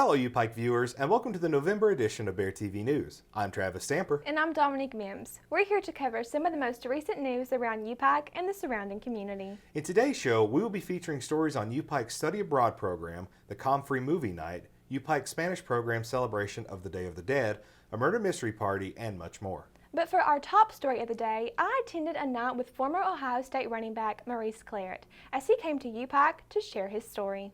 Hello, UPIKE viewers, and welcome to the November edition of Bear TV News. I'm Travis Stamper. And I'm Dominique Mims. We're here to cover some of the most recent news around UPIKE and the surrounding community. In today's show, we will be featuring stories on UPIKE's Study Abroad program, the Com-Free Movie Night, UPIKE's Spanish program celebration of the Day of the Dead, a murder mystery party, and much more. But for our top story of the day, I attended a night with former Ohio State running back Maurice Claret as he came to UPIKE to share his story.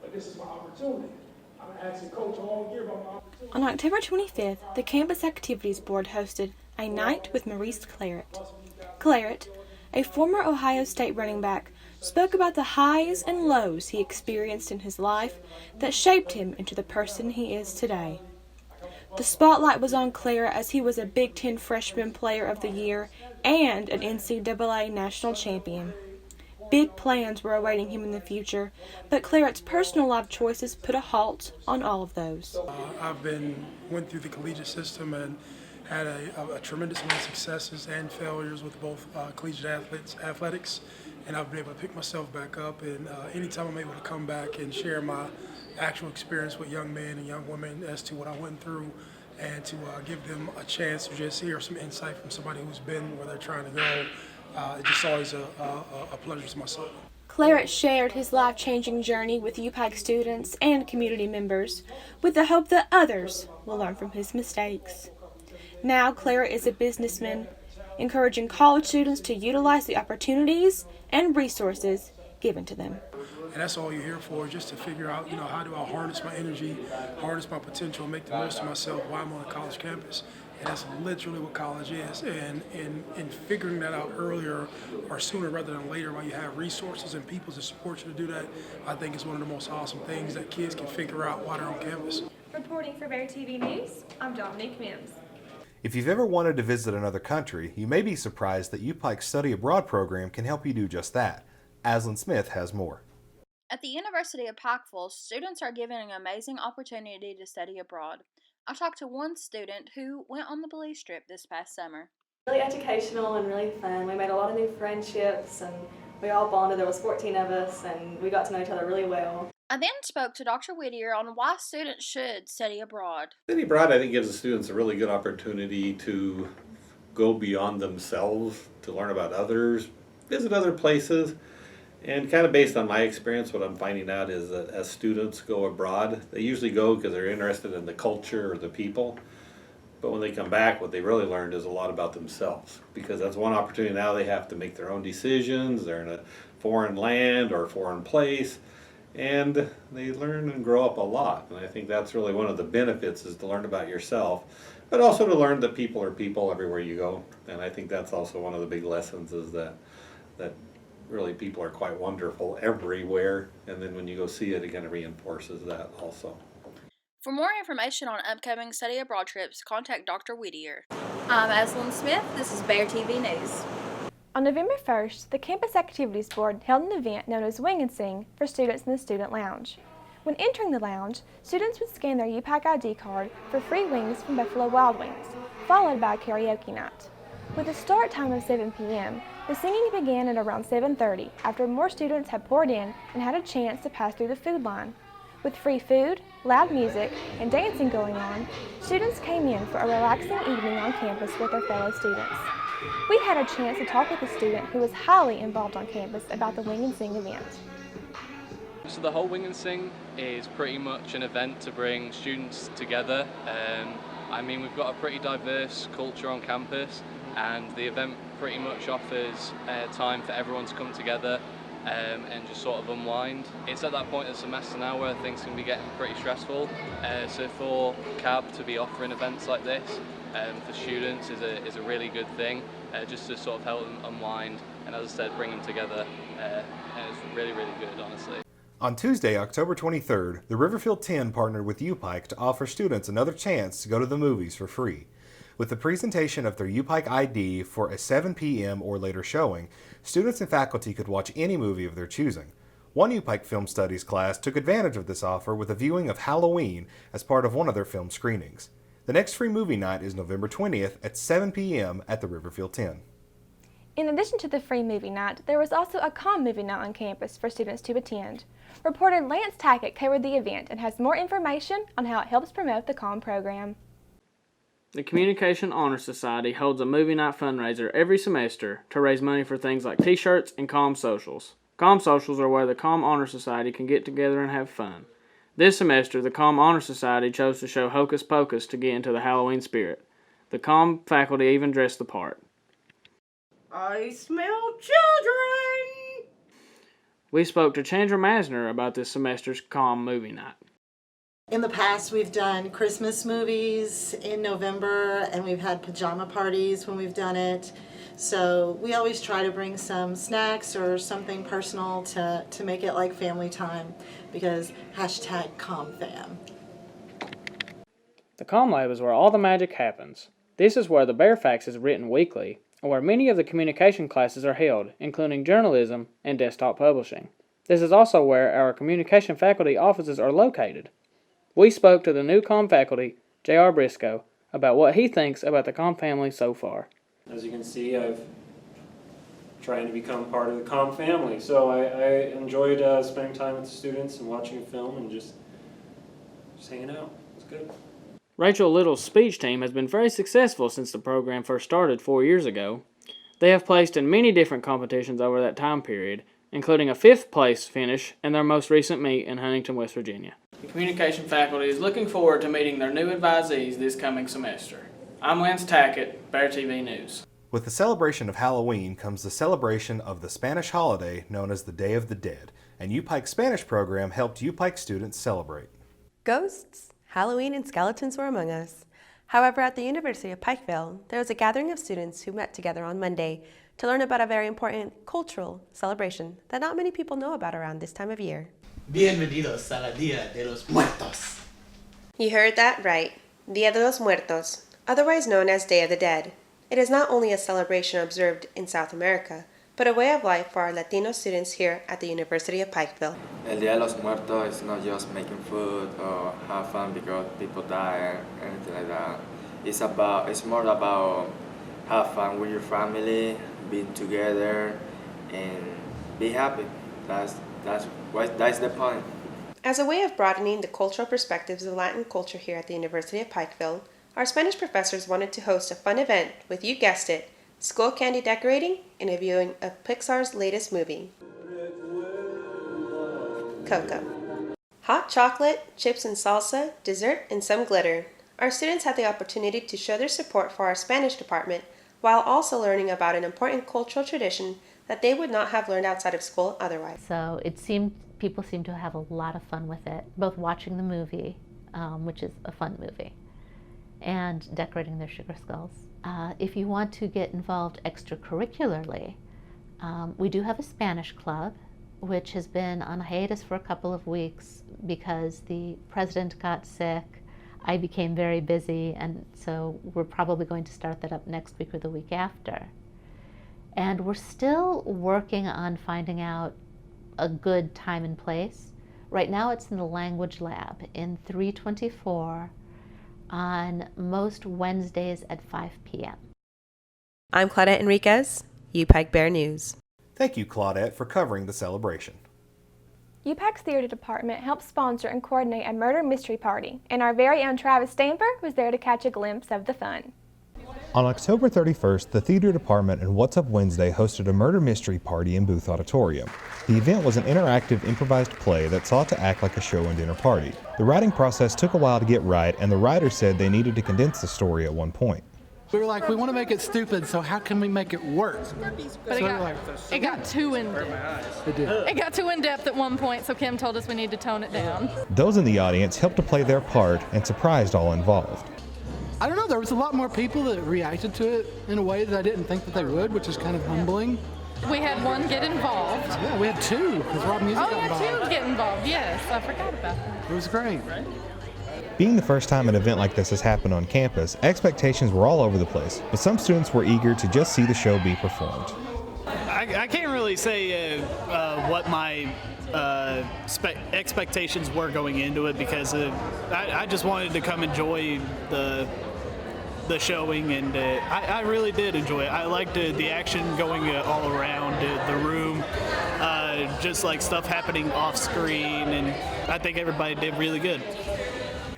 But this is my opportunity. I'm asking Coach all year about my opportunity. On October 25th, the Campus Activities Board hosted a night with Maurice Claret. Claret, a former Ohio State running back, spoke about the highs and lows he experienced in his life that shaped him into the person he is today. The spotlight was on Claret as he was a Big Ten Freshman Player of the Year and an NCAA National Champion. Big plans were awaiting him in the future, but Claret's personal life choices put a halt on all of those. Went through the collegiate system and had a tremendous amount of successes and failures with both collegiate athletics, and I've been able to pick myself back up. And anytime I'm able to come back and share my actual experience with young men and young women as to what I went through, and to give them a chance to just hear some insight from somebody who's been where they're trying to go. It's just always a pleasure to myself. Claret shared his life-changing journey with UPIKE students and community members with the hope that others will learn from his mistakes. Now Claret is a businessman, encouraging college students to utilize the opportunities and resources given to them. And that's all you're here for, just to figure out, how do I harness my energy, harness my potential, make the most of myself while I'm on a college campus. And that's literally what college is. And in figuring that out earlier or sooner rather than later, while you have resources and people to support you to do that, I think is one of the most awesome things that kids can figure out while they're on campus. Reporting for Bear TV News, I'm Dominique Mims. If you've ever wanted to visit another country, you may be surprised that UPIKE's Study Abroad program can help you do just that. Aslan Smith has more. At the University of Pikeville, students are given an amazing opportunity to study abroad. I talked to one student who went on the Belize trip this past summer. Really educational and really fun. We made a lot of new friendships and we all bonded. There was 14 of us and we got to know each other really well. I then spoke to Dr. Whittier on why students should study abroad. Study abroad, I think, gives the students a really good opportunity to go beyond themselves, to learn about others, visit other places. And kind of based on my experience, what I'm finding out is that as students go abroad, they usually go because they're interested in the culture or the people. But when they come back, what they really learned is a lot about themselves, because that's one opportunity now they have to make their own decisions. They're in a foreign land or a foreign place, and they learn and grow up a lot. And I think that's really one of the benefits, is to learn about yourself, but also to learn that people are people everywhere you go. And I think that's also one of the big lessons, is that really people are quite wonderful everywhere, and then when you go see it, it kind of reinforces that also. For more information on upcoming study abroad trips, contact Dr. Whittier. I'm Aslan Smith. This is Bear TV News. On November 1st, the Campus Activities Board held an event known as Wing and Sing for students in the Student Lounge. When entering the lounge, students would scan their UPIKE ID card for free wings from Buffalo Wild Wings, followed by a karaoke night. With a start time of 7 p.m., the singing began at around 7:30 after more students had poured in and had a chance to pass through the food line. With free food, loud music, and dancing going on, students came in for a relaxing evening on campus with their fellow students. We had a chance to talk with a student who was highly involved on campus about the Wing and Sing event. So the whole Wing and Sing is pretty much an event to bring students together. We've got a pretty diverse culture on campus, and the event pretty much offers time for everyone to come together and just sort of unwind. It's at that point of the semester now where things can be getting pretty stressful, so for CAB to be offering events like this for students is a really good thing, just to sort of help them unwind and, as I said, bring them together, and it's really, really good, honestly. On Tuesday, October 23rd, the Riverfield 10 partnered with UPIKE to offer students another chance to go to the movies for free. With the presentation of their UPIKE ID for a 7 p.m. or later showing, students and faculty could watch any movie of their choosing. One UPIKE Film Studies class took advantage of this offer with a viewing of Halloween as part of one of their film screenings. The next free movie night is November 20th at 7 p.m. at the Riverfield 10. In addition to the free movie night, there was also a COM movie night on campus for students to attend. Reporter Lance Tackett covered the event and has more information on how it helps promote the COM program. The Communication Honor Society holds a movie night fundraiser every semester to raise money for things like t-shirts and COM socials. COM socials are where the COM Honor Society can get together and have fun. This semester, the COM Honor Society chose to show Hocus Pocus to get into the Halloween spirit. The COM faculty even dressed the part. I smell children! We spoke to Chandra Masner about this semester's COM movie night. In the past, we've done Christmas movies in November, and we've had pajama parties when we've done it. So we always try to bring some snacks or something personal to make it like family time, because #ComFam. The COM Lab is where all the magic happens. This is where the Bear Facts is written weekly, and where many of the communication classes are held, including journalism and desktop publishing. This is also where our communication faculty offices are located. We spoke to the new COM faculty, J.R. Briscoe, about what he thinks about the COM family so far. As you can see, I've trying to become part of the COM family, so I enjoyed spending time with the students and watching a film and just hanging out. It's good. Rachel Little's speech team has been very successful since the program first started 4 years ago. They have placed in many different competitions over that time period, including a 5th place finish in their most recent meet in Huntington, West Virginia. The communication faculty is looking forward to meeting their new advisees this coming semester. I'm Lance Tackett, Bear TV News. With the celebration of Halloween comes the celebration of the Spanish holiday known as the Day of the Dead, and UPIKE's Spanish program helped UPIKE students celebrate. Ghosts, Halloween, and skeletons were among us. However, at the University of Pikeville, there was a gathering of students who met together on Monday to learn about a very important cultural celebration that not many people know about around this time of year. Bienvenidos a la Día de los Muertos. You heard that right. Día de los Muertos, otherwise known as Day of the Dead. It is not only a celebration observed in South America, but a way of life for our Latino students here at the University of Pikeville. El Día de los Muertos is not just making food or have fun because people die or anything like that. It's more about have fun with your family, being together, and be happy. That's the point. As a way of broadening the cultural perspectives of Latin culture here at the University of Pikeville, our Spanish professors wanted to host a fun event with, you guessed it, school candy decorating and a viewing of Pixar's latest movie, Coco. Hot chocolate, chips and salsa, dessert, and some glitter. Our students had the opportunity to show their support for our Spanish department while also learning about an important cultural tradition that they would not have learned outside of school otherwise. So people seem to have a lot of fun with it, both watching the movie, which is a fun movie, and decorating their sugar skulls. If you want to get involved extracurricularly, we do have a Spanish club, which has been on hiatus for a couple of weeks because the president got sick. I became very busy, and so we're probably going to start that up next week or the week after. And we're still working on finding out a good time and place. Right now it's in the language lab in 324 on most Wednesdays at 5 p.m. I'm Claudette Enriquez, UPIKE Bear News. Thank you, Claudette, for covering the celebration. UPIKE's theater department helped sponsor and coordinate a murder mystery party, and our very own Travis Stanford was there to catch a glimpse of the fun. On October 31st, the theater department and What's Up Wednesday hosted a murder mystery party in Booth Auditorium. The event was an interactive improvised play that sought to act like a show and dinner party. The writing process took a while to get right, and the writers said they needed to condense the story at one point. We were like, we want to make it stupid, so how can we make it work? But it got too in-depth. It got too in-depth at one point, so Kim told us we need to tone it down. Those in the audience helped to play their part and surprised all involved. I don't know, there was a lot more people that reacted to it in a way that I didn't think that they would, which is kind of humbling. We had one get involved. Yeah, we had two, because Rob Music got involved. Oh, yeah, two get involved, yes. I forgot about that. It was great. Being the first time an event like this has happened on campus, expectations were all over the place, but some students were eager to just see the show be performed. I can't really say what my expectations were going into it because I just wanted to come enjoy the the showing, and I really did enjoy it. I liked the action going all around the room, just like stuff happening off screen, and I think everybody did really good.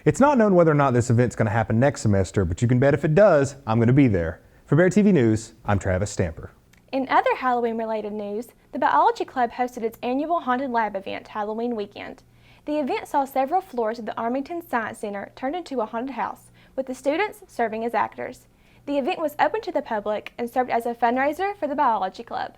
It's not known whether or not this event's going to happen next semester, but you can bet if it does, I'm going to be there. For Bear TV News, I'm Travis Stamper. In other Halloween-related news, the Biology Club hosted its annual Haunted Lab event Halloween weekend. The event saw several floors of the Armington Science Center turned into a haunted house, with the students serving as actors. The event was open to the public and served as a fundraiser for the Biology Club.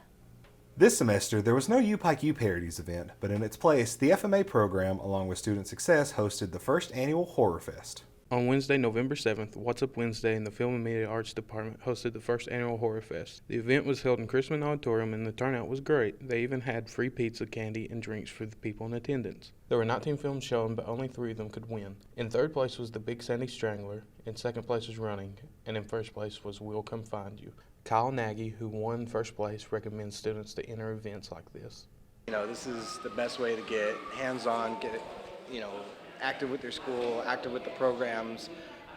This semester, there was no UPIKE U Parodies event, but in its place, the FMA program, along with Student Success, hosted the first annual Horror Fest. On Wednesday, November 7th, What's Up Wednesday and the Film and Media Arts Department hosted the first annual Horror Fest. The event was held in Chrisman Auditorium and the turnout was great. They even had free pizza, candy, and drinks for the people in attendance. There were 19 films shown, but only 3 of them could win. In third place was The Big Sandy Strangler, in second place was Running, and in first place was We'll Come Find You. Kyle Nagy, who won first place, recommends students to enter events like this. This is the best way to get hands-on, get it, active with your school, active with the programs,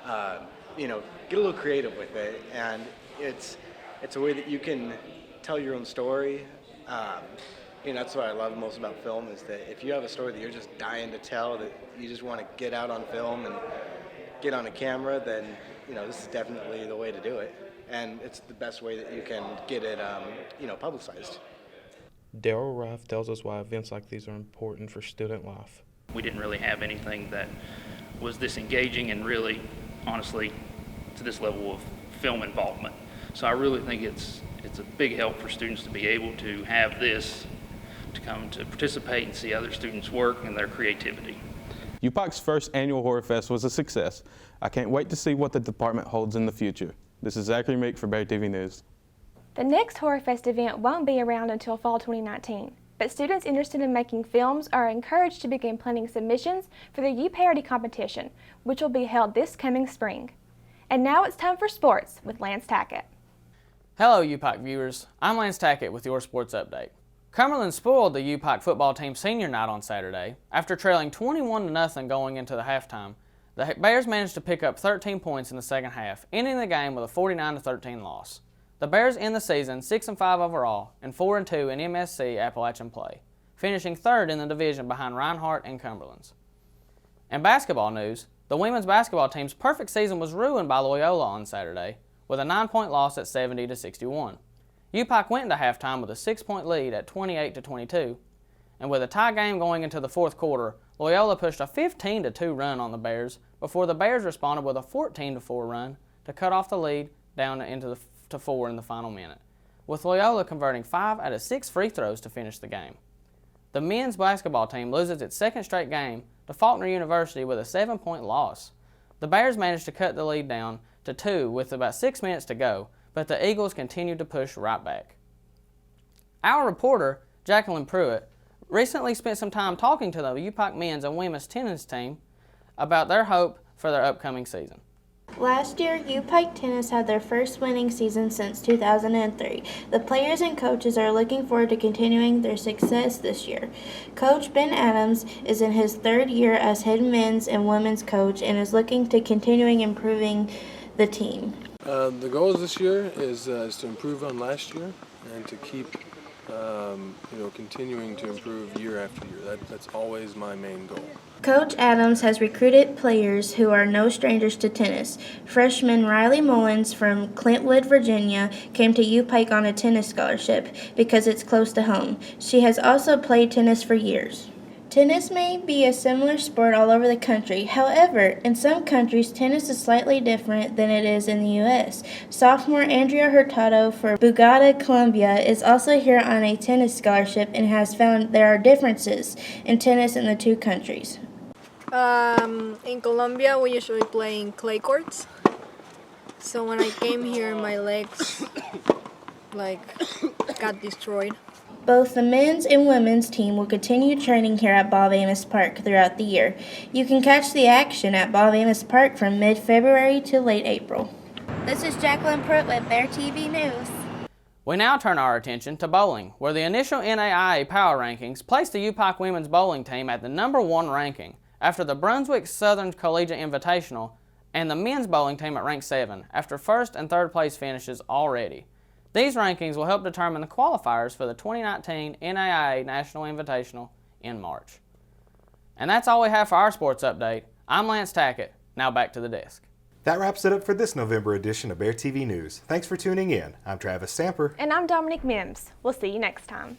get a little creative with it, and it's a way that you can tell your own story. That's what I love most about film, is that if you have a story that you're just dying to tell, that you just want to get out on film and get on a camera, then this is definitely the way to do it, and it's the best way that you can get it publicized. Daryl Rife tells us why events like these are important for student life. We didn't really have anything that was this engaging and really, honestly, to this level of film involvement. So I really think it's a big help for students to be able to have this, to come to participate and see other students' work and their creativity. UPIKE's first annual Horror Fest was a success. I can't wait to see what the department holds in the future. This is Zachary Meek for Bear TV News. The next Horror Fest event won't be around until fall 2019. But students interested in making films are encouraged to begin planning submissions for the U-Parody competition, which will be held this coming spring. And now it's time for sports with Lance Tackett. Hello UPIKE viewers, I'm Lance Tackett with your sports update. Cumberland spoiled the UPIKE football team's senior night on Saturday. After trailing 21-0 going into the halftime, the Bears managed to pick up 13 points in the second half, ending the game with a 49-13 loss. The Bears end the season 6-5 overall and 4-2 in MSC Appalachian play, finishing third in the division behind Reinhardt and Cumberland's. In basketball news, the women's basketball team's perfect season was ruined by Loyola on Saturday, with a 9-point loss at 70-61. UPIKE went into halftime with a 6-point lead at 28-22, and with a tie game going into the fourth quarter, Loyola pushed a 15-2 run on the Bears before the Bears responded with a 14-4 run to cut off the lead down to 4 in the final minute, with Loyola converting 5 out of 6 free throws to finish the game. The men's basketball team loses its second straight game to Faulkner University with a 7-point loss. The Bears managed to cut the lead down to 2 with about 6 minutes to go, but the Eagles continued to push right back. Our reporter, Jacqueline Pruitt, recently spent some time talking to the UPIKE men's and women's tennis team about their hope for their upcoming season. Last year, UPIKE Tennis had their first winning season since 2003. The players and coaches are looking forward to continuing their success this year. Coach Ben Adams is in his third year as head men's and women's coach and is looking to continuing improving the team. The goals this year is to improve on last year and to keep continuing to improve year after year. That's always my main goal. Coach Adams has recruited players who are no strangers to tennis. Freshman Riley Mullins from Clintwood, Virginia, came to UPIKE on a tennis scholarship because it's close to home. She has also played tennis for years. Tennis may be a similar sport all over the country. However, in some countries, tennis is slightly different than it is in the U.S. Sophomore Andrea Hurtado for Bogota, Colombia, is also here on a tennis scholarship and has found there are differences in tennis in the two countries. In Colombia, we usually play in clay courts. So when I came here, my legs got destroyed. Both the men's and women's team will continue training here at Bob Amos Park throughout the year. You can catch the action at Bob Amos Park from mid-February to late April. This is Jacqueline Pruitt with Bear TV News. We now turn our attention to bowling, where the initial NAIA Power Rankings placed the UPIKE women's bowling team at the #1 ranking after the Brunswick Southern Collegiate Invitational and the men's bowling team at rank 7 after first and third place finishes already. These rankings will help determine the qualifiers for the 2019 NAIA National Invitational in March. And that's all we have for our sports update. I'm Lance Tackett. Now back to the desk. That wraps it up for this November edition of Bear TV News. Thanks for tuning in. I'm Travis Samper. And I'm Dominique Mims. We'll see you next time.